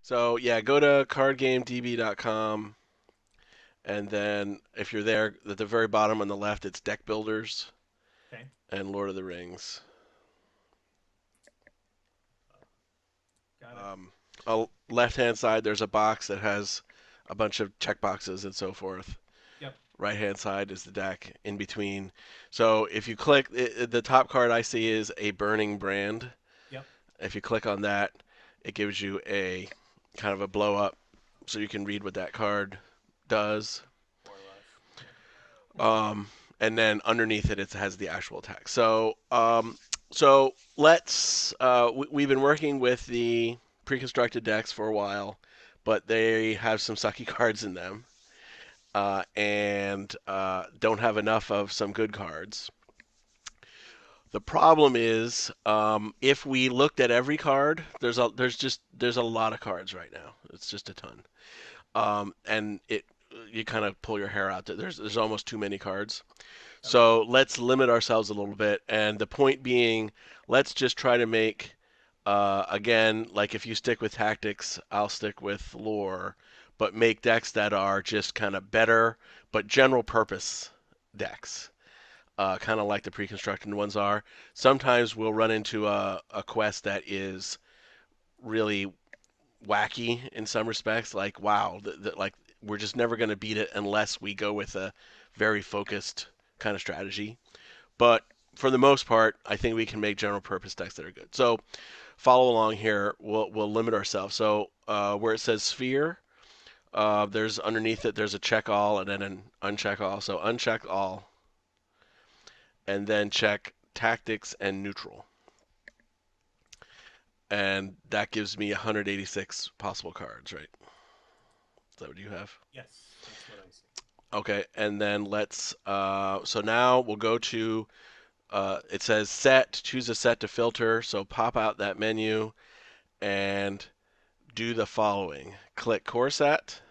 So yeah, go to cardgamedb.com, and then if you're there, at the very bottom on the left, it's Deck Builders Okay. and Lord of the Rings. Got it. Um, Left-hand side, there's a box that has a bunch of checkboxes and so forth. Yep. Right-hand side is the deck in between. So if you click, the top card I see is a Burning Brand. Yep. If you click on that, it gives you a kind of a blow up, so you can read what that card does. More or less. Yep. Um, and then underneath it, it has the actual text. So let's. We've been working with the pre-constructed decks for a while, but they have some sucky cards in them, and don't have enough of some good cards. The problem is, if we looked at every card, there's a lot of cards right now. It's just a ton, and it you kind of pull your hair out. There's almost too many cards. Okay. So let's limit ourselves a little bit. And the point being, let's just try to make, again, like if you stick with tactics, I'll stick with lore, but make decks that are just kind of better, but general purpose decks, kind of like the pre-constructed ones are. Sometimes we'll run into a quest that is really wacky in some respects, like wow, like we're just never going to beat it unless we go with a very focused kind of strategy. But for the most part, I think we can make general purpose decks that are good. So follow along here. We'll limit ourselves. So where it says sphere, there's underneath it there's a check all and then an uncheck all. So uncheck all and then check tactics and neutral, and that gives me 186 possible cards. Right? Is that what you have? Yes, that's what I see. Okay, and then let's. So now we'll go to. It says set. Choose a set to filter. So pop out that menu and do the following. Click core set,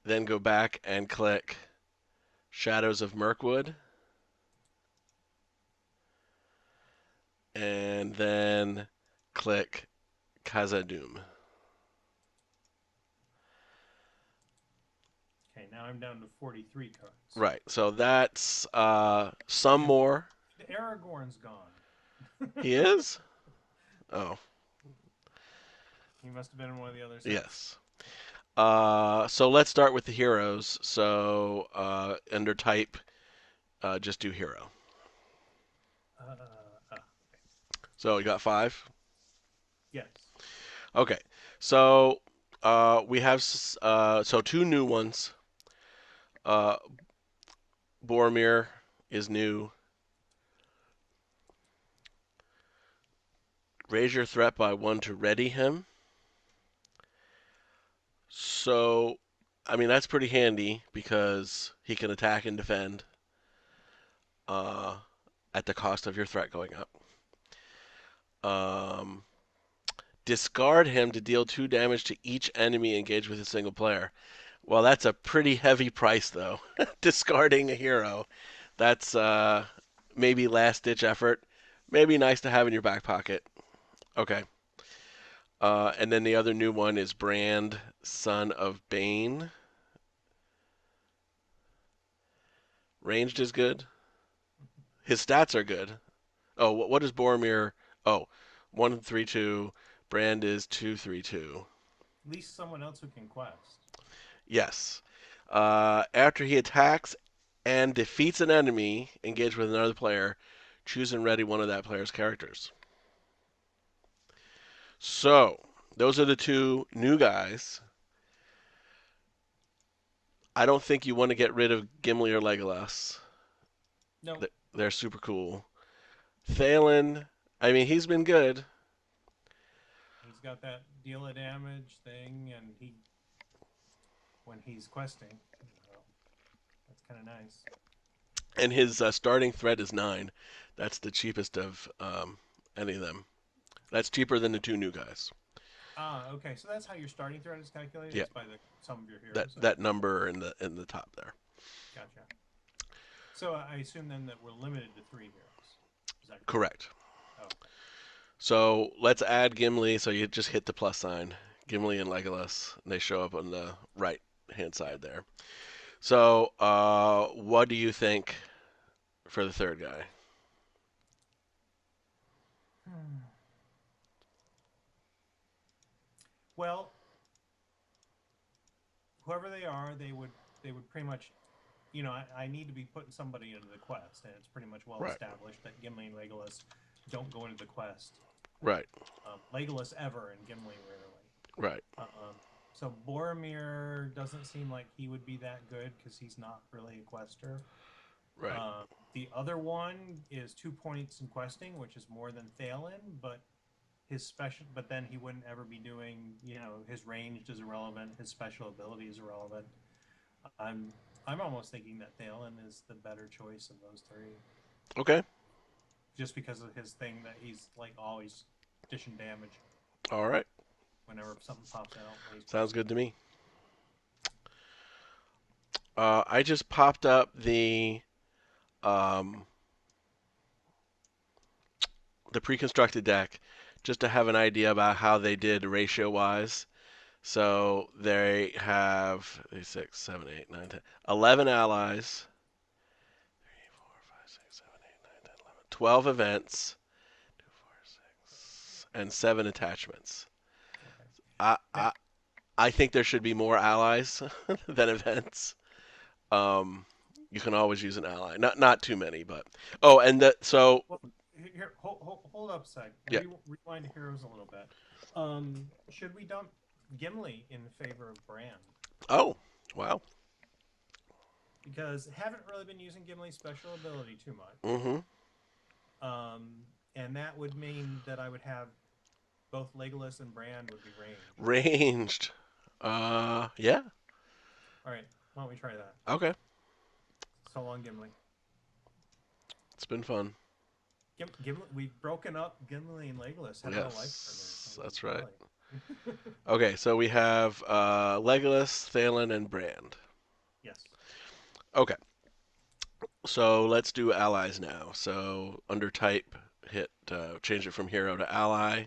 then go back and click Shadows of Mirkwood, and then click Khazad-dûm. Okay, now I'm down to 43 cards. Right. So that's some And more. the Aragorn's gone. He is? Oh, He must have been in one of the other sets. yes. So let's start with the heroes. So under type, just do hero. Okay. So you got five. Yes. Okay. So we have so two new ones. Uh, Boromir is new. Raise your threat by one to ready him. So, I mean, that's pretty handy because he can attack and defend uh, at the cost of your threat going up. Um, Discard him to deal 2 damage to each enemy engaged with a single player. Well, that's a pretty heavy price, though. Discarding a hero. That's maybe last ditch effort. Maybe nice to have in your back pocket. Okay. And then the other new one is Brand, Son of Bane. Ranged is good. His stats are good. Oh, what is Boromir? Oh, 132. Brand is 232. At least someone else who can quest. Yes. After he attacks and defeats an enemy engaged with another player, choose and ready one of that player's characters. So, those are the two new guys. I don't think you want to get rid of Gimli or Legolas. No, They're super cool. Thalen, I mean, he's been good. he's got that deal of damage thing, and he when he's questing, that's kind of nice. And his starting threat is 9. That's the cheapest of any of them. That's cheaper than the two new guys. Ah, okay. So that's how your starting threat is calculated. Yeah, It's by the sum of your that heroes. that Okay, number in the top there. gotcha. So I assume then that we're limited to three heroes. Is that correct? Correct. Okay. So let's add Gimli. So you just hit the plus sign. Gimli and Legolas. And they show up on the right hand Yep. side there. So what do you think for the third guy? Hmm. Well, whoever they would pretty much, I need to be putting somebody into the quest, and it's pretty much well Right. established that Gimli and Legolas don't go into the quest. Right. Legolas ever, and Gimli rarely. Right. So Boromir doesn't seem like he would be that good because he's not really a quester. Right. The other one is 2 points in questing, which is more than Thalen, but his special, but then he wouldn't ever be doing, his ranged is irrelevant, his special ability is irrelevant. I'm I'm almost thinking that Thalen is the better choice of those three, Okay. just because of his thing that he's like always dishing damage All right. whenever something pops out when he's Sounds questing. good to me. I just popped up um, the pre-constructed deck just to have an idea about how they did ratio wise. So they have 6, 7, 8, 9, 10, 11 allies, 3, 4, 5, 6, 7, 8, 9, 10, 11, 12 events, 2, 4, 6, and 7 attachments. Okay. I, Now, I, I think there should be more allies than events. Um, you can always use an ally. Not too many, but and so well, here, hold up a sec. yeah. Rewind heroes a little bit. Should we dump Gimli in favor of Bran? Oh, wow. Because haven't really been using Gimli's special ability too much. Mm-hmm. And that would mean that I would have both Legolas and Bran would be ranged. Ranged. Yeah. All right, why don't we try that? Okay. So long, Gimli. It's been fun. Gimli, we've broken up Gimli and Legolas, having a life partner. Yes, So that's right. golly. Okay, so we have Legolas, Thalen, and Brand. Yes, Okay, so let's do allies now. So under type, hit change it from hero to ally.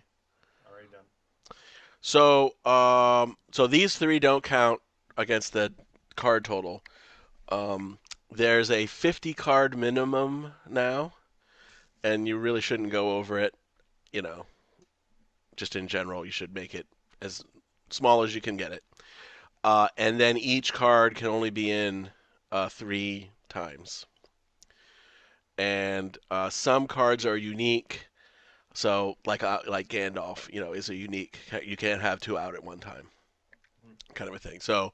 already done. So these three don't count against the card total. Um, there's a 50 card minimum now, and you really shouldn't go over it. You know, just in general, you should make it as small as you can get it. And then each card can only be in 3 times. And some cards are unique. So like Gandalf, is a unique. You can't have two out at one time, Mm. kind of a thing. So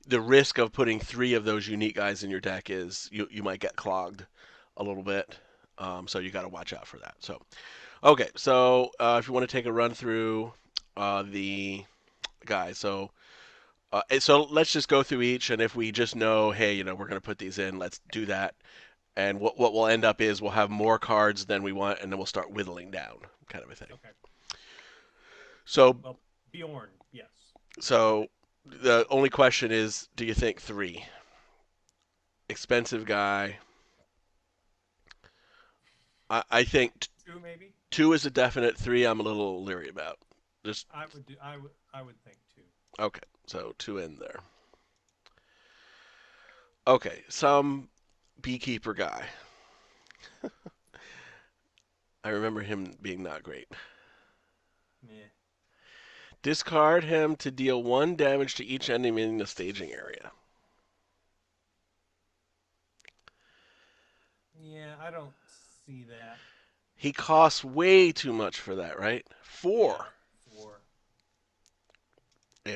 the risk of putting three of those unique guys in your deck is you might get clogged a little bit. So you got to watch out for that. So okay, so if you want to take a run through the guys, so let's just go through each, and if we just know, hey, we're going to put these in, let's do that. And what we'll end up is we'll have more cards than we want, and then we'll start whittling down, kind of a thing. Okay. So Well, Bjorn, yes. so the only question is, do you think three? Expensive guy. I think Two, maybe. two is a definite. Three, I'm a little leery about. Just I would do. I would think two. okay. So two in there. Okay, some beekeeper guy. I remember him being not great. Yeah. Discard him to deal 1 damage to each enemy in the staging area. Yeah, I don't see that. He costs way too much for that, right? Yeah, 4. four. Eh.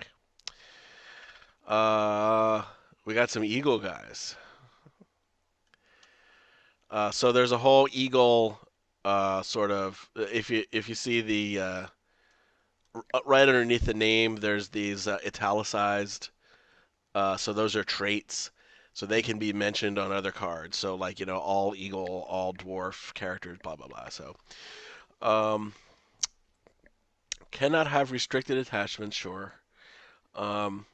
We got some eagle guys. So there's a whole eagle sort of. If you see the right underneath the name, there's these italicized. So those are traits. So they Mm-hmm. can be mentioned on other cards. So like all eagle, all dwarf characters, blah blah blah. So um, cannot have restricted attachments. Sure. Um,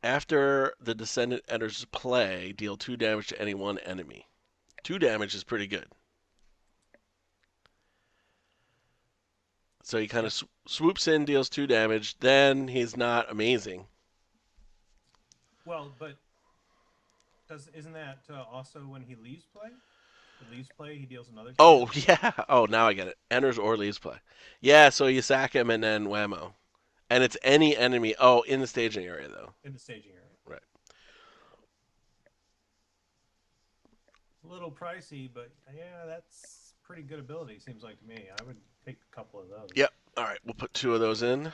after the descendant enters play, deal 2 damage to any one enemy. 2 damage is pretty good. So he kind of Yep. swoops in, deals 2 damage. Then he's not amazing. Well, but does isn't that also when he leaves play? He leaves play, he deals another two Oh, damage. yeah. Oh, now I get it. Enters or leaves play. Yeah, so you sack him and then whammo. And it's any enemy. Oh, in the staging area, though. In the staging area. Right. A little pricey, but yeah, that's pretty good ability. Seems like to me. I would take a couple of those. Yep. All right, we'll put 2 of those in.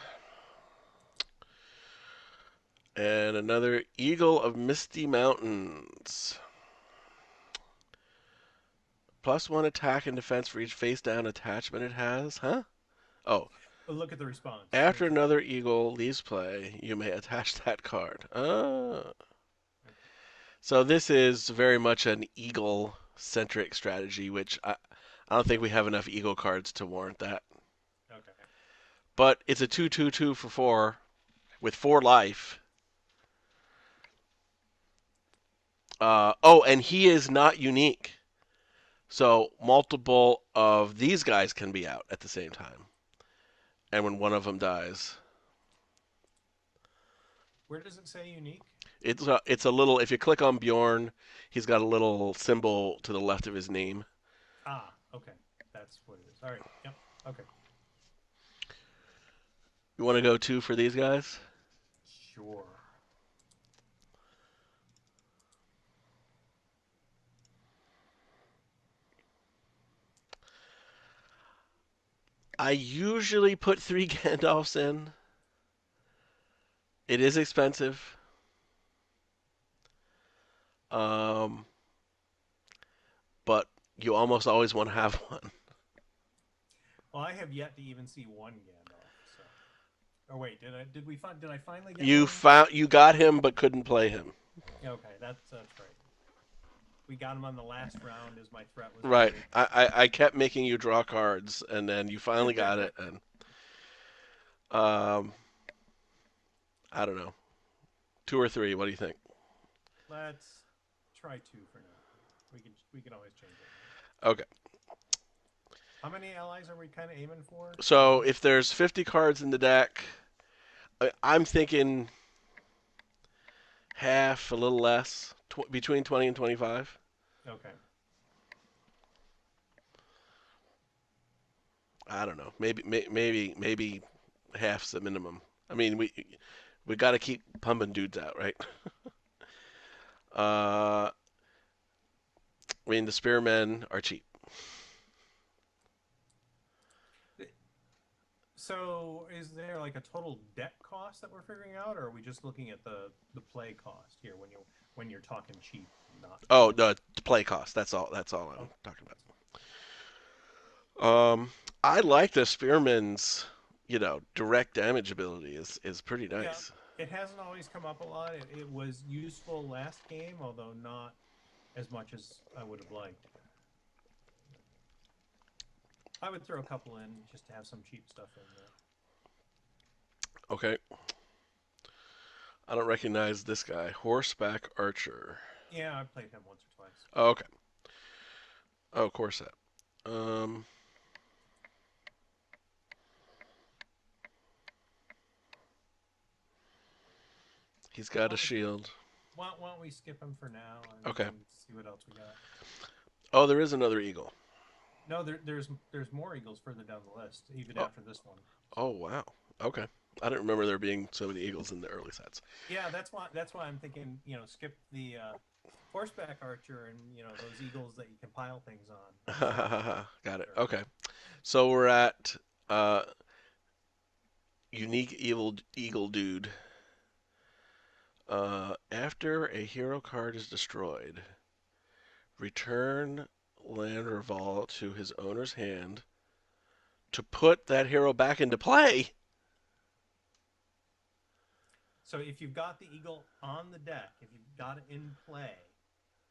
And another Eagle of Misty Mountains. +1 attack and defense for each face down attachment it has. Huh? Oh, But look at the response. after Make sure. another Eagle leaves play, you may attach that card. Okay. So this is very much an Eagle centric strategy, which I don't think we have enough Eagle cards to warrant that. Okay. But it's a 2/2/2 for 4 with 4 life. Oh, and he is not unique. So multiple of these guys can be out at the same time. And when one of them dies, Where does it say unique? it's a little. If you click on Bjorn, he's got a little symbol to the left of his name. Ah, okay. That's what it is. All right. Yep. Okay. You want to go 2 for these guys? Sure. I usually put 3 Gandalfs in. It is expensive. Um, but you almost always want to have one. Well, I have yet to even see one Gandalf. So, or wait, did we find? Did I finally get one? You got him but couldn't play him. Okay, that's right. We got him on the last round, as my threat was Right. worried. I kept making you draw cards, and then you finally got it. And um, I don't know, 2 or 3. What do you think? Let's try two for now. We can always change it. Okay. How many allies are we kind of aiming for? So One. if there's 50 cards in the deck, I'm thinking half, a little less, between 20 and 25. Okay. I don't know. Maybe half's the minimum. I mean, we got to keep pumping dudes out, right? I mean, the spearmen are cheap. So, is there like a total deck cost that we're figuring out, or are we just looking at the play cost here when you're talking cheap, not Oh, cheap? the play cost. That's all I'm Okay. talking about. I like the spearman's, direct damage ability is pretty Yeah, nice. it hasn't always come up a lot. It was useful last game, although not as much as I would have liked. I would throw a couple in just to have some cheap stuff in there. Okay. I don't recognize this guy. Horseback archer. Yeah, I played him once or twice. Oh, okay. Oh, Corset. Um, he's got a Why don't we shield. why don't we skip him for now and we Okay. can see what else we got? Oh, there is another eagle. No, there's more eagles further down the list, even Oh, after this one. oh wow. Okay. I didn't remember there being so many eagles in the early sets. Yeah, that's why I'm thinking, skip the horseback archer and those eagles that you can pile things on. That's Got it. better. Okay. So we're at uh, unique evil eagle dude. After a hero card is destroyed, return land or vault to his owner's hand to put that hero back into play. So if you've got the eagle on the deck, if you've got it in play,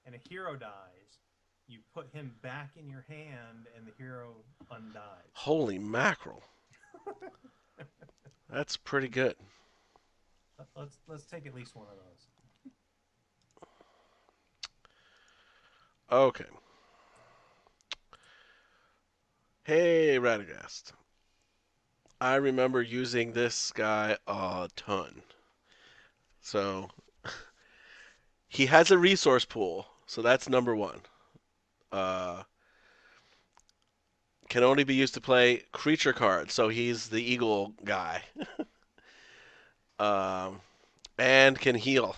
and a hero dies, you put him back in your hand, and the hero undies. Holy mackerel. That's pretty good. Let's take at least one of those. Okay. Hey, Radagast. I remember using this guy a ton. So he has a resource pool, so that's number one. Uh, can only be used to play creature cards, so he's the eagle guy. Um, and can heal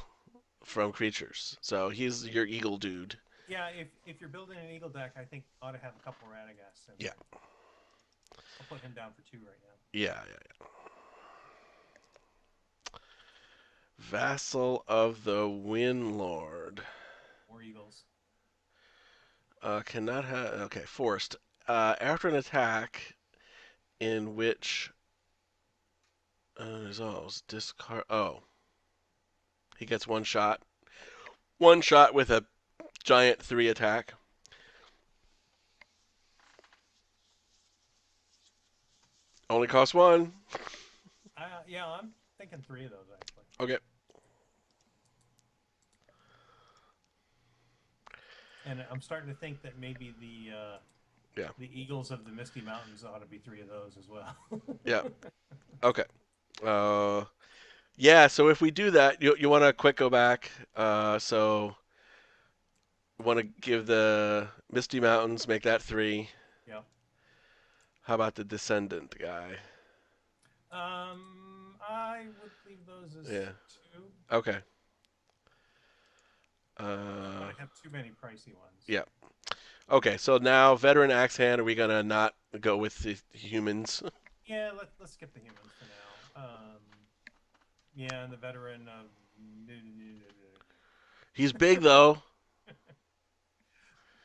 from creatures, so he's your eagle dude. Yeah, if you're building an eagle deck, I think ought to have a couple Radagast in Yeah, there. I'll put him down for two right now. yeah. Vassal of the Windlord. More eagles. Cannot have. Okay, forced. After an attack in which resolves, discard. Oh, he gets one shot. One shot with a giant three attack. Only costs one. Yeah, I'm thinking three of those actually. Okay. And I'm starting to think that maybe Yeah. the Eagles of the Misty Mountains ought to be three of those as well. Yeah. Okay. Uh, yeah. So if we do that, you want to quick go back. So want to give the Misty Mountains, make that three. Yeah. How about the Descendant guy? I would leave those as Yeah. two. Okay. Don't want Uh, to have too many pricey ones. yeah. Okay. So now veteran axe hand. Are we gonna not go with the humans? Yeah, let's skip the humans for now. Yeah, and the veteran of He's big though.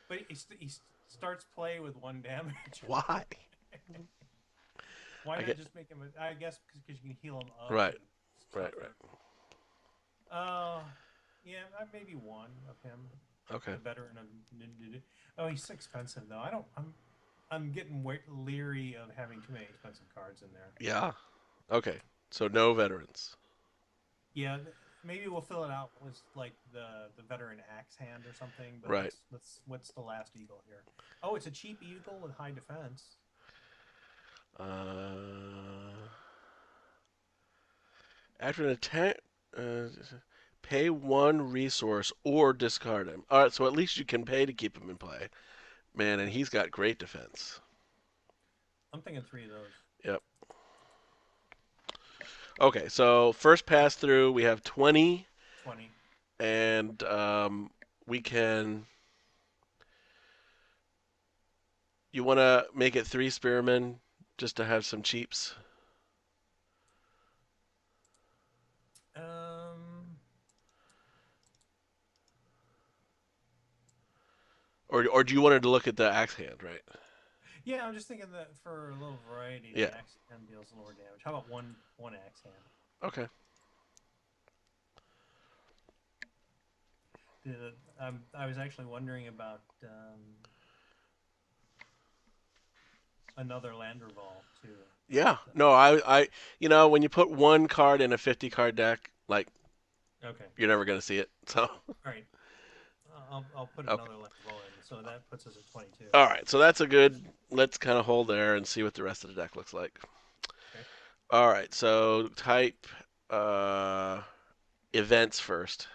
but he starts play with one damage. Why? Why I not get. just make him? I guess because you can heal him up Right. and it's Right. tougher. Right. Uh, yeah, maybe one of him, Okay. the veteran of. Oh, he's so expensive though. I don't. I'm getting leery of having too many expensive cards in there. Yeah. Okay. So no veterans. Yeah, maybe we'll fill it out with like the veteran axe hand or something. But Right. let's what's the last eagle here? Oh, it's a cheap eagle with high defense. Uh, after an attack, uh, pay one resource or discard him. All right. So at least you can pay to keep him in play, man. And Yeah, he's got great defense. I'm thinking three of those. Yep. Okay. So first pass through, we have 20, 20. and we can. You want to make it three spearmen just to have some cheaps, Um, or do you want to look at the axe hand? Right. yeah, I'm just thinking that for a little variety, the Yeah. axe hand deals lower damage. How about one axe hand? Okay. I was actually wondering about another Landerval too, but Yeah. No, when you put one card in a 50 card deck, like okay, you're never gonna see it. So, all right. I'll put okay. another Landerval in, so that puts us at 22. All right. So that's a good. Let's kind of hold there and see what the rest of the deck looks like. Okay. All right. So type uh, events first.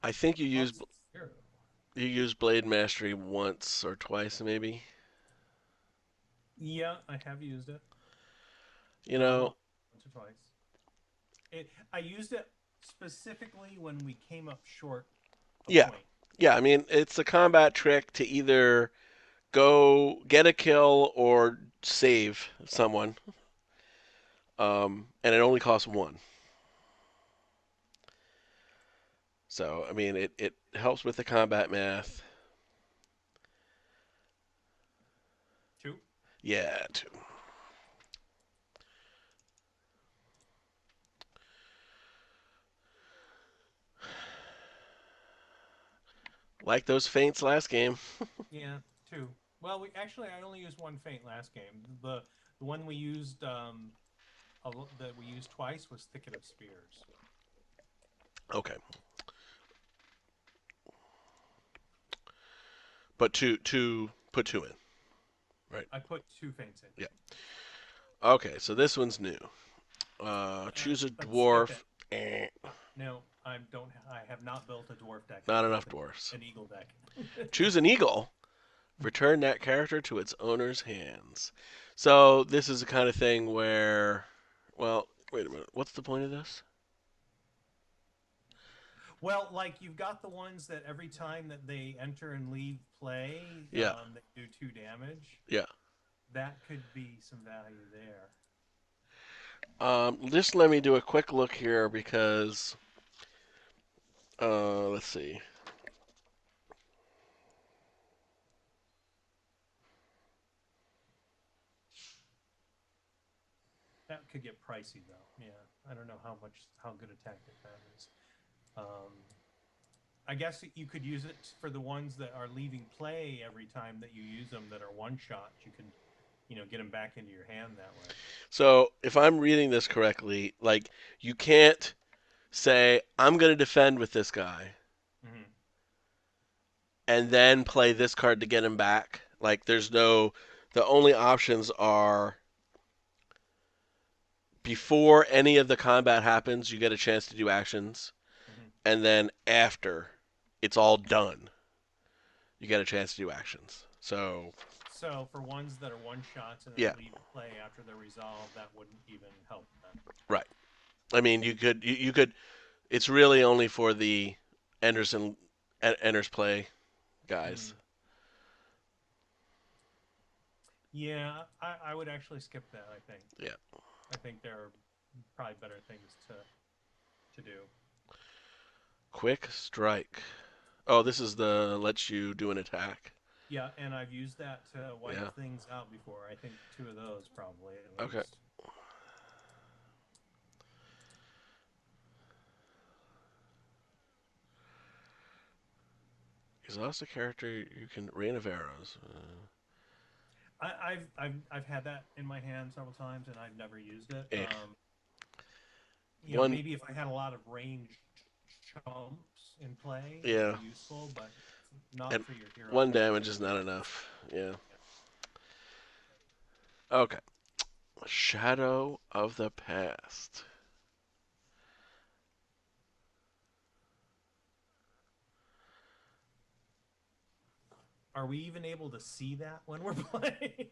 I think Cost zero. you use Blade Mastery once or twice, maybe. Yeah, I have used it. You know. Well, once or twice. I used it specifically when we came up short a Yeah. point. Yeah. I mean, it's a combat trick to either go get a kill or save someone. And it only costs one. So, I mean, it helps with the combat math. Two. Yeah, too. Like those feints last game. Yeah, two. Well, we actually I only used one feint last game. The one we used that we used twice was Thicket of Spears. Okay, but two put two in, right? I put two feints in. Yeah. Okay, so this one's new. Choose a Let's skip dwarf. it. No, I don't. I have not built a dwarf deck. I've Not built enough dwarfs. an eagle deck. Choose an eagle. Return that character to its owner's hands. So this is the kind of thing where, well, wait a minute. What's the point of this? Well, like you've got the ones that every time that they enter and leave play, Yeah, they do 2 damage. yeah. That could be some value there. Just let me do a quick look here because, let's see. That could get pricey though. Yeah, I don't know how good a tactic that is. Um, I guess you could use it for the ones that are leaving play every time that you use them that are one shot. You can, get them back into your hand that way. So if I'm reading this correctly, like you can't say I'm going to defend with this guy Hmm. and then play this card to get him back. Like there's no, the only options are before any of the combat happens, you get a chance to do actions, Hmm. and then after it's all done, you get a chance to do actions. So So for ones that are one shots and yeah, then leave play after they're resolved, that wouldn't even help then. right. I mean, you could. It's really only for the enters and enters play guys. Hmm. Yeah, I would actually skip that. Yeah. I think there are probably better things to do. Quick strike. Oh, this is the lets you do an attack. Yeah, and I've used that to wipe Yeah. things out before. I think two of those probably at Okay. least. Exhaust a character. You can rain of arrows. I've had that in my hand several times and I've never used it. Eh. One. Maybe if I had a lot of ranged chumps in play, it would be Yeah. useful, but not And for your hero one decks. damage is not enough. Yeah. Okay. Shadow of the past. Are we even able to see that when we're playing?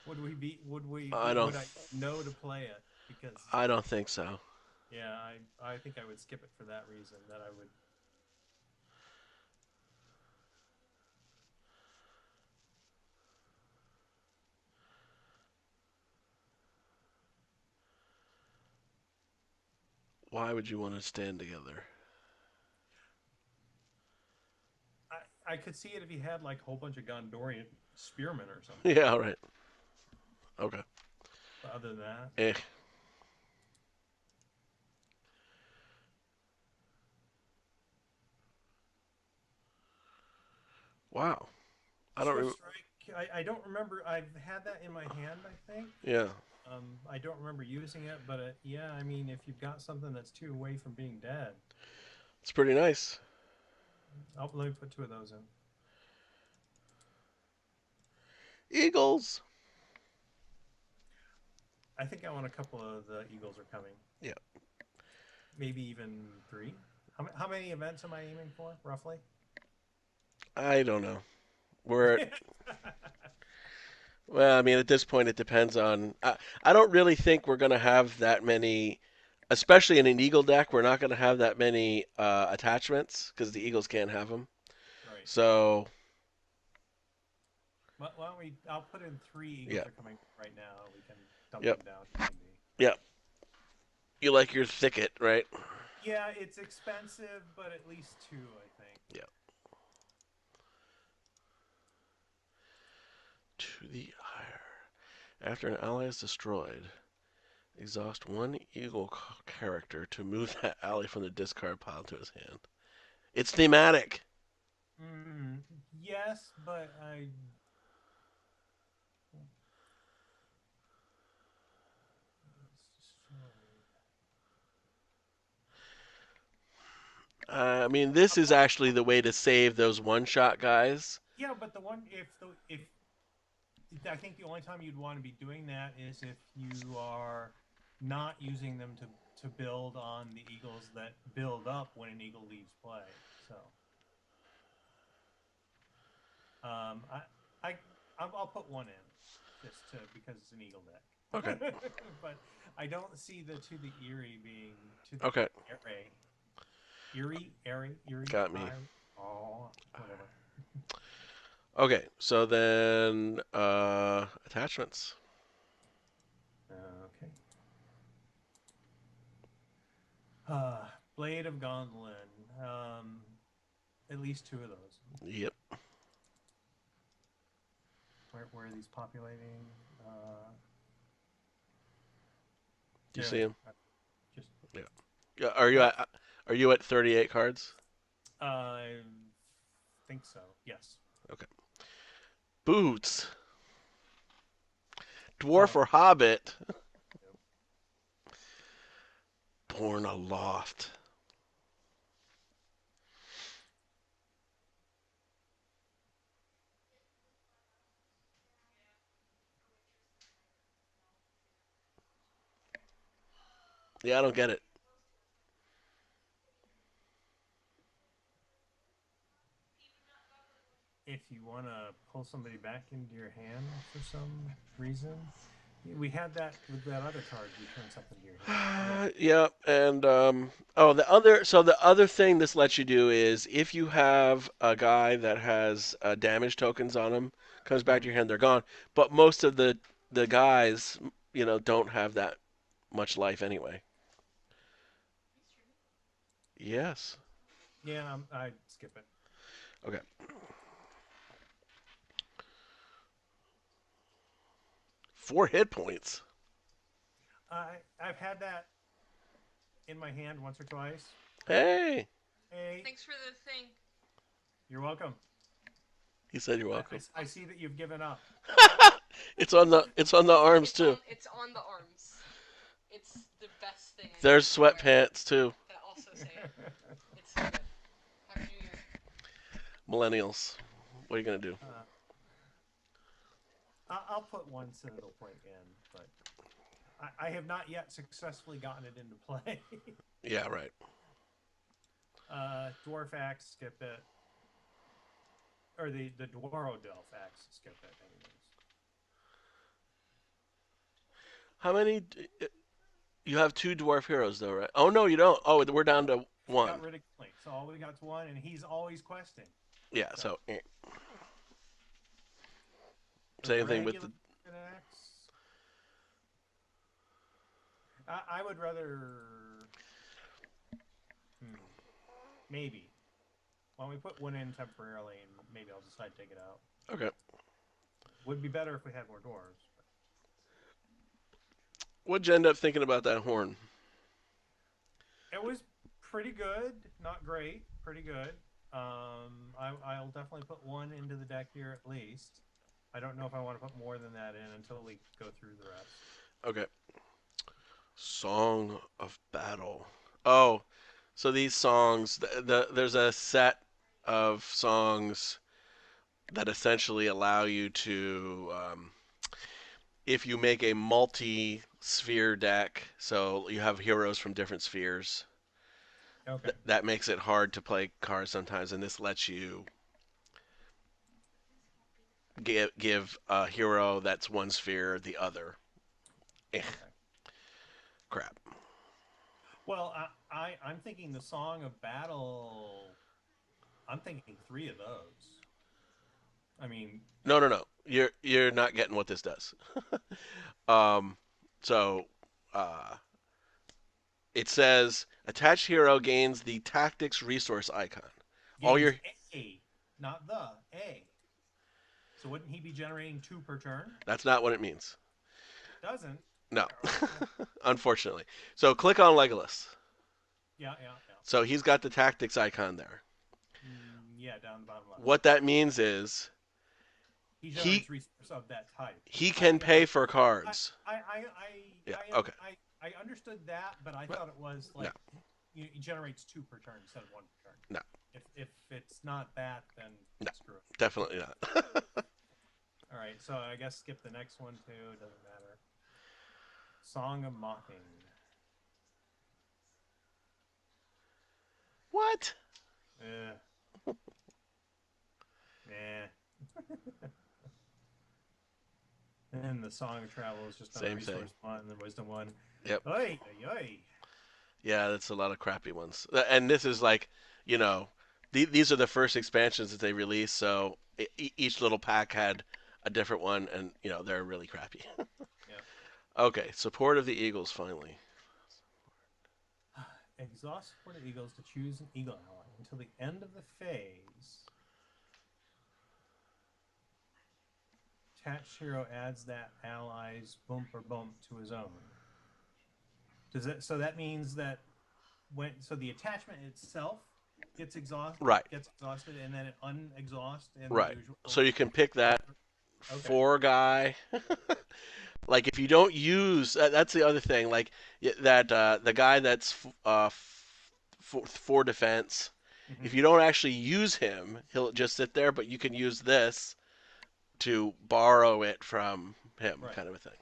Would we be? I don't. Would I know to play it? Because I don't think so. yeah, I think I would skip it for that reason. That I would. Why would you want to stand together? I could see it if he had like a whole bunch of Gondorian spearmen or something. Yeah. All right. Okay. But other than that, Eh. Wow. I don't. Swift Strike. I don't remember. I've had that in my hand. I think. Yeah. I don't remember using it, but yeah. I mean, if you've got something that's two away from being dead, It's pretty nice. let me put two of those in. Eagles. I think I want a couple of the Eagles are coming. Yeah. Maybe even three. How many events am I aiming for, roughly? I don't know. We're well. I mean, at this point, it depends on. I don't really think we're gonna have that many, especially in an eagle deck. We're not gonna have that many attachments because the eagles can't have them. Right. So Why don't we? I'll put in three yeah. Eagles are coming right now. We can dump Yep. them down if need be. Yep. You like your thicket, right? Yeah, it's expensive, but at least two, I think. Yeah. To the ire. After an ally is destroyed, exhaust one eagle character to move that ally from the discard pile to his hand. It's thematic. Mm, yes, but I mean, this is But actually the way to save those one-shot guys. yeah, but the one if I think the only time you'd want to be doing that is if you are not using them to build on the eagles that build up when an eagle leaves play. So I I I'll put one in just to because it's an eagle Okay. deck, but I don't see the to the Erie being to the Okay. Erie Erie Got me. I oh whatever. Okay. So then attachments. Okay. Blade of Gondolin. Um, at least two of those. Yep. Where are these populating? Do you There see they him? are. Just Yeah. Yeah. Are you at 38 cards? I think so. Yes. Okay. Boots. Dwarf Oh, or Hobbit. Born aloft. Yeah, I don't get it. if you want to pull somebody back into your hand for some reason, we had that with that other card. We turned something to your hand. Yeah, and the other thing this lets you do is if you have a guy that has damage tokens on him, comes back to Mhm. your hand, they're gone. But most of the guys, don't have that much life anyway. Yes. Yeah, I skip it. Okay. 4 hit points. I've had that in my hand once or twice. Hey, Hey, Thanks for the thing. you're welcome. he said you're welcome. I Awesome. see that you've given up. It's on the arms too. It's on the arms. It's the best thing I There's can wear sweatpants too. that also say it. It's so good. Happy New Year. Millennials. What are you gonna do? uh, I'll put one Citadel plate in, but I have not yet successfully gotten it into play. Yeah, right. Dwarf Axe, skip it. Or the Dwaro Delph Axe, skip it, anyways. How many? You have two dwarf heroes though, right? Oh no, you don't. Oh, we're down to Got one. rid of Link, so all we got's one, and he's always questing. Yeah. So, So the same thing with regular the. Axe. I would rather. Hmm, maybe. Why don't we put one in temporarily, and maybe I'll decide to take it out. Okay. Would be better if we had more dwarves. What'd you end up thinking about that horn? It was pretty good, not great, pretty good. I'll definitely put one into the deck here at least. I don't know if I want to put more than that in until we go through the rest. Okay. Song of Battle. Oh, so these songs, there's a set of songs that essentially allow you to, if you make a multi-sphere deck, so you have heroes from different spheres, Okay. that makes it hard to play cards sometimes, and this lets you give a hero that's one sphere the other. Eh, Okay. crap. Well, I'm thinking the Song of Battle. I'm thinking three of those. I mean, No, no, no. You're not getting what this does. Um, so uh, it says attached hero gains the tactics resource icon. All gains your A, not the A. So wouldn't he be generating two per turn? That's not what it means. Doesn't. No, Oh, unfortunately. So click on Legolas. yeah, yeah, yeah. So he's got the tactics icon there. Yeah, down the bottom left. What that means is He he generates resource of that type. he I can yeah, pay for I cards. I I Yeah. I Okay. I understood that, but I thought it was No. like It generates 2 per turn instead of 1 per turn. No, If it's not that, then no, screw it. definitely not. All right, so I guess skip the next one too. It doesn't matter. Song of Mocking. What? Eh, nah. And the Song of Travel is just another Same thing. resource one, and the Wisdom one. Yep. Oi, oi, oi. Yeah, that's a lot of crappy ones. And this is like, you know, these are the first expansions that they released, so each little pack had a different one, and they're really crappy. Yeah. Okay, support of the Eagles finally. Exhaust support of eagles to choose an eagle ally until the end of the phase. Attached hero adds that ally's bump or bump to his own. Does it? So that means that the attachment itself Right, gets exhausted, and then it unexhausts in the right. usual. So you can pick that Okay. four guy. Like if you don't use that's the other thing. Like that the guy that's for defense. If Mm-hmm. you don't actually use him, he'll just sit there. But you can use this to borrow it from him, Right. kind of a thing.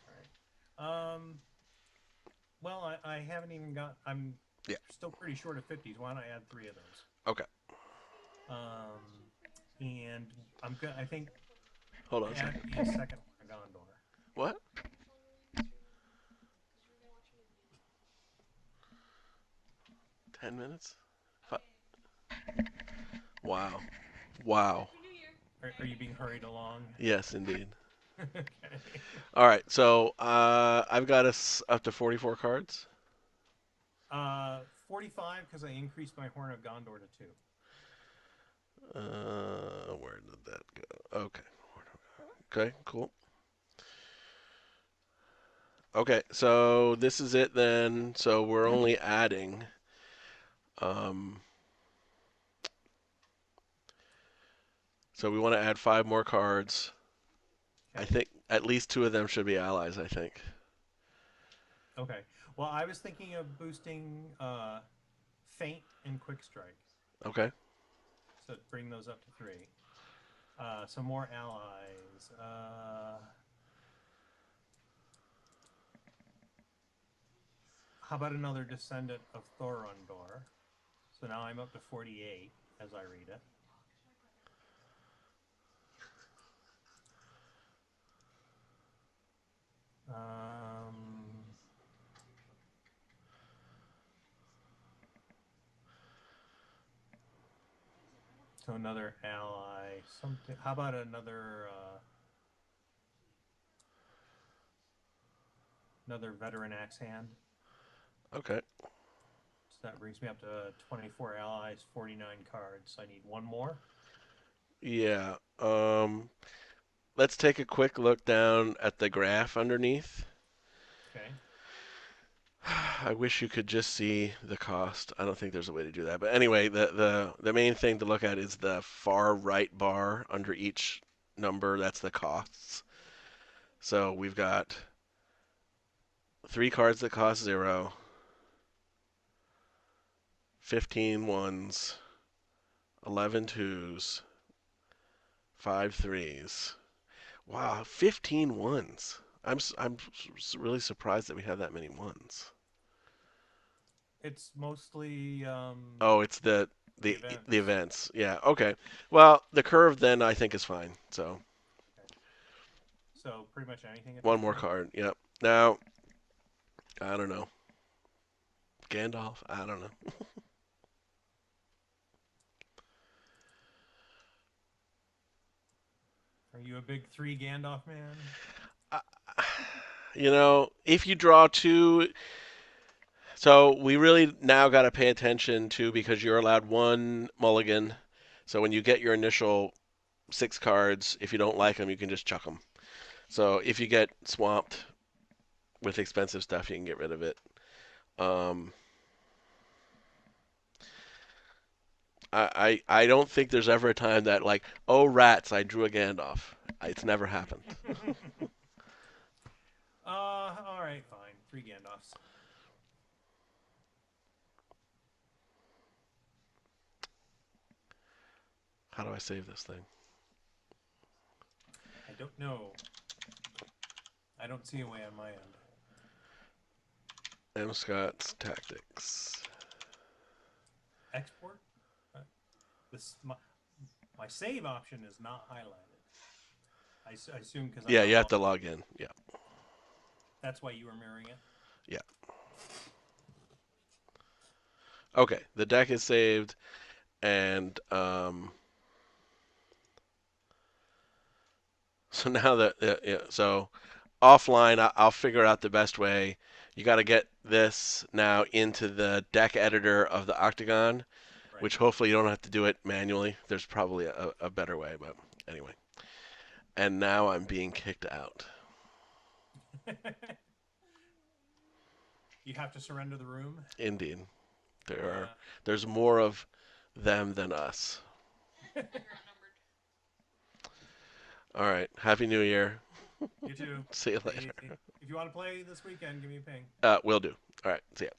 All right. Well, I haven't even got. I'm Yeah. still pretty short of 50s. Why don't I add 3 of those? Okay. And I'm good. I think Hold on a add second. me a second Gondor. What? 10 minutes? Wow. Wow. Happy New Year. Are you being hurried along? Yes, indeed. Okay. All right. So I've got us up to 44 cards. 45 because I increased my Horn of Gondor to 2. Where did that go? Okay. Okay. Cool. Okay. So this is it then. So we're only adding. Um, so we want to add 5 more cards. I Okay. think at least 2 of them should be allies. I think. Okay. Well, I was thinking of boosting Feint and Quick Strike. Okay. So bring those up to 3. Some more allies. How about another Descendant of Thorondor? So now I'm up to 48 as I read it. Um, so another ally. Something. How about another veteran axe hand? Okay. So that brings me up to 24 allies, 49 cards. So I need one more. Yeah. Let's take a quick look down at the graph underneath. Okay. I wish you could just see the cost. I don't think there's a way to do that. But anyway, the main thing to look at is the far right bar under each number. That's the costs. So we've got 3 cards that cost 0, 15 ones, 11 twos, 5 threes. Wow, 15 ones. I'm really surprised that we have that many ones. It's mostly Oh, it's the the events. events. Yeah. Okay. Well, the curve then I think is fine. So Okay. So pretty much anything at this one more point. card. Yep. Now I don't know. Gandalf. I don't know. Are you a big 3 Gandalf man? Uh, if you draw 2, so we really now got to pay attention to because you're allowed 1 mulligan. So when you get your initial 6 cards, if you don't like them, you can just chuck them. So if you get swamped with expensive stuff, you can get rid of it. Um, I don't think there's ever a time that like, oh rats, I drew a Gandalf. It's never happened. All right, fine. 3 Gandalfs. How do I save this thing? I don't know. I don't see a way on my end. MScott's tactics. Export. Uh, this my save option is not highlighted. I assume because I'm Yeah, not you have logged. to log in. Yeah, That's why you were mirroring it. yeah. Okay, the deck is saved, and so now that yeah, so offline, I'll figure out the best way. You got to get this now into the deck editor of the Octagon, Right. which hopefully you don't have to do it manually. There's probably a better way, but anyway. And now I'm being kicked out. You have to surrender the room. Indeed, there are Uh, there's more of them than us. And you're outnumbered. All right, Happy New Year. you too. See you Take it later. easy. If you want to play this weekend, give me a ping. Will do. All right, see ya.